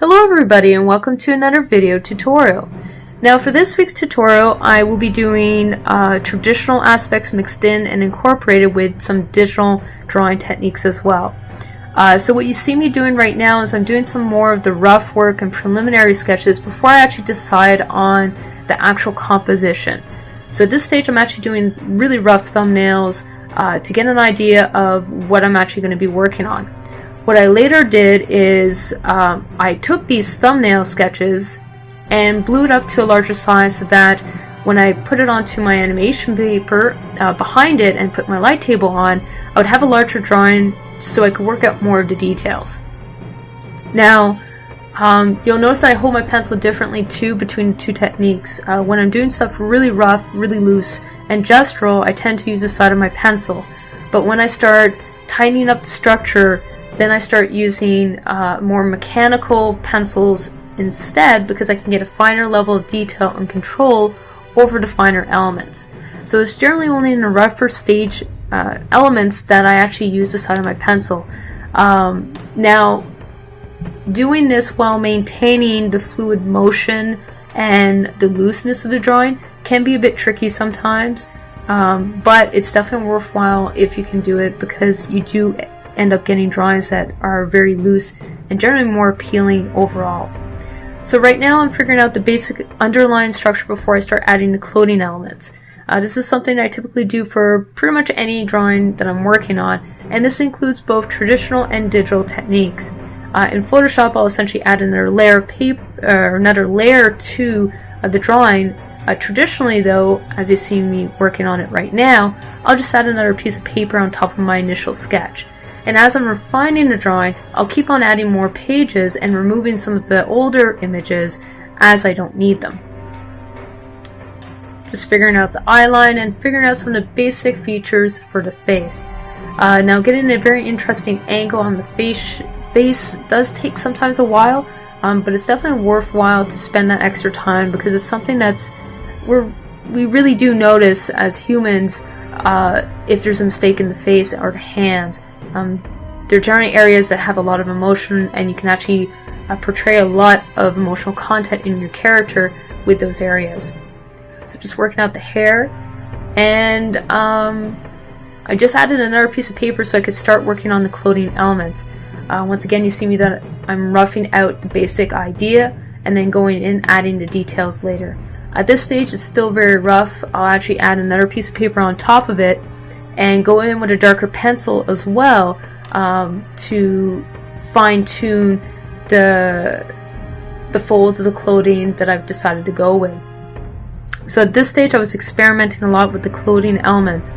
Hello everybody and welcome to another video tutorial. Now for this week's tutorial I will be doing traditional aspects mixed in and incorporated with some digital drawing techniques as well. So what you see me doing right now is I'm doing some more of the rough work and preliminary sketches before I actually decide on the actual composition. So at this stage I'm actually doing really rough thumbnails to get an idea of what I'm actually going to be working on. What I later did is I took these thumbnail sketches and blew it up to a larger size so that when I put it onto my animation paper behind it and put my light table on, I would have a larger drawing so I could work out more of the details. Now, you'll notice that I hold my pencil differently too between the two techniques. When I'm doing stuff really rough, really loose, and gestural, I tend to use the side of my pencil. But when I start tightening up the structure, then I start using more mechanical pencils instead because I can get a finer level of detail and control over the finer elements. So it's generally only in the rougher stage elements that I actually use the side of my pencil. Now, doing this while maintaining the fluid motion and the looseness of the drawing can be a bit tricky sometimes, but it's definitely worthwhile if you can do it because you do end up getting drawings that are very loose and generally more appealing overall. So right now I'm figuring out the basic underlying structure before I start adding the clothing elements. This is something I typically do for pretty much any drawing that I'm working on, and this includes both traditional and digital techniques. In Photoshop I'll essentially add another layer of paper, or another layer to the drawing. Traditionally though, as you see me working on it right now, I'll just add another piece of paper on top of my initial sketch. And as I'm refining the drawing, I'll keep on adding more pages and removing some of the older images as I don't need them. Just figuring out the eye line and figuring out some of the basic features for the face. Now getting a very interesting angle on the face does take sometimes a while, but it's definitely worthwhile to spend that extra time because it's something that's we really do notice as humans if there's a mistake in the face or the hands. They're generally areas that have a lot of emotion, and you can actually portray a lot of emotional content in your character with those areas. So just working out the hair, and I just added another piece of paper so I could start working on the clothing elements. Once again, you see me that I'm roughing out the basic idea and then going in adding the details later. At this stage it's still very rough. I'll actually add another piece of paper on top of it and go in with a darker pencil as well to fine-tune the folds of the clothing that I've decided to go with. So at this stage I was experimenting a lot with the clothing elements.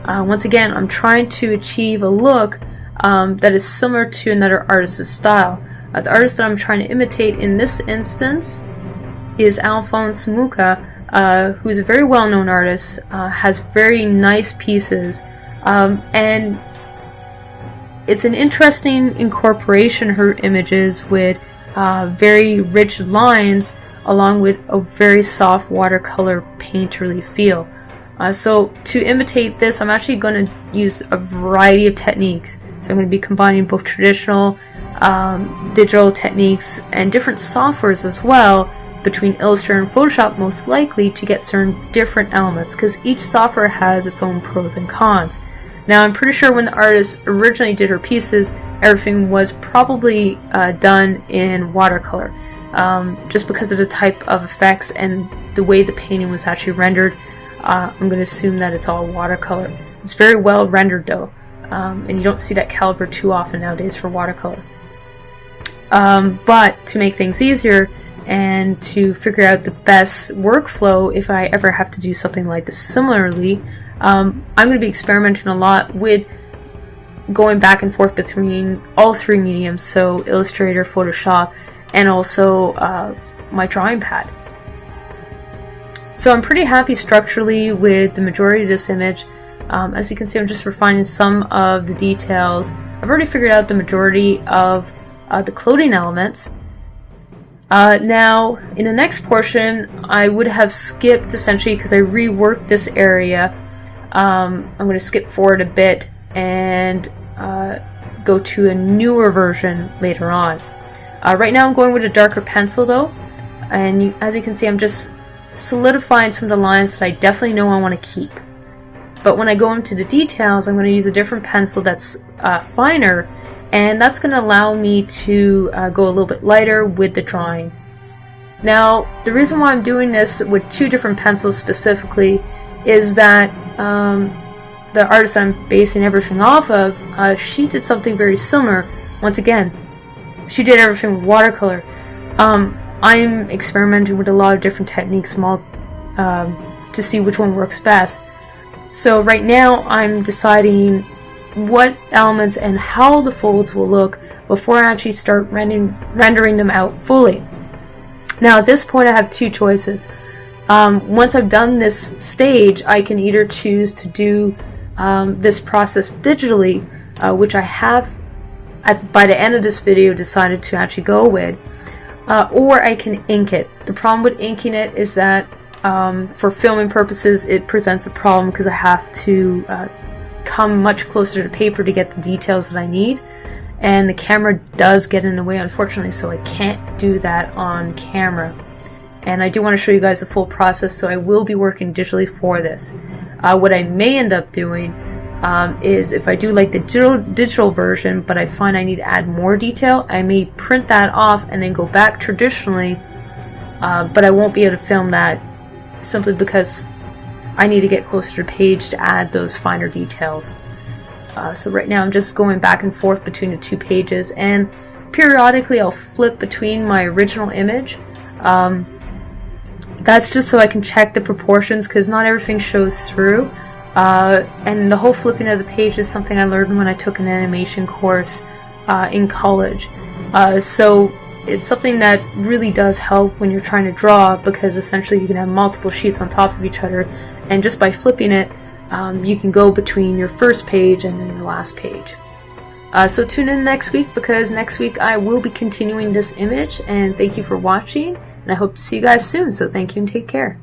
Once again, I'm trying to achieve a look that is similar to another artist's style. The artist that I'm trying to imitate in this instance is Alphonse Mucha, who's a very well-known artist, has very nice pieces, and it's an interesting incorporation, her images, with very rich lines along with a very soft watercolor painterly feel. So to imitate this, I'm actually going to use a variety of techniques. So I'm going to be combining both traditional, digital techniques and different softwares as well between Illustrator and Photoshop most likely to get certain different elements because each software has its own pros and cons. Now I'm pretty sure when the artist originally did her pieces, everything was probably done in watercolor just because of the type of effects and the way the painting was actually rendered. I'm going to assume that it's all watercolor. It's very well rendered though, and you don't see that caliber too often nowadays for watercolor. But to make things easier and to figure out the best workflow if I ever have to do something like this similarly, I'm going to be experimenting a lot with going back and forth between all three mediums, so Illustrator, Photoshop, and also my drawing pad. So I'm pretty happy structurally with the majority of this image. As you can see, I'm just refining some of the details. I've already figured out the majority of the clothing elements. Now, in the next portion, I would have skipped essentially because I reworked this area. I'm going to skip forward a bit and go to a newer version later on. Right now I'm going with a darker pencil though, and as you can see, I'm just solidifying some of the lines that I definitely know I want to keep. But when I go into the details, I'm going to use a different pencil that's finer, and that's going to allow me to go a little bit lighter with the drawing. Now, the reason why I'm doing this with two different pencils specifically is that the artist I'm basing everything off of, she did something very similar. Once again, she did everything with watercolor. I'm experimenting with a lot of different techniques to see which one works best. So right now I'm deciding what elements and how the folds will look before I actually start rendering them out fully. Now at this point I have two choices. Once I've done this stage, I can either choose to do this process digitally, which I have by the end of this video decided to actually go with, or I can ink it. The problem with inking it is that for filming purposes it presents a problem because I have to come much closer to the paper to get the details that I need, and the camera does get in the way unfortunately, so I can't do that on camera. And I do want to show you guys the full process, so I will be working digitally for this. What I may end up doing is, if I do like the digital version but I find I need to add more detail, I may print that off and then go back traditionally, but I won't be able to film that simply because I need to get closer to the page to add those finer details. So right now I'm just going back and forth between the two pages, and periodically I'll flip between my original image. That's just so I can check the proportions, because not everything shows through. And the whole flipping of the page is something I learned when I took an animation course in college. So it's something that really does help when you're trying to draw, because essentially you can have multiple sheets on top of each other, and just by flipping it you can go between your first page and then the last page. So tune in next week, because next week I will be continuing this image, and thank you for watching, and I hope to see you guys soon. So thank you and take care.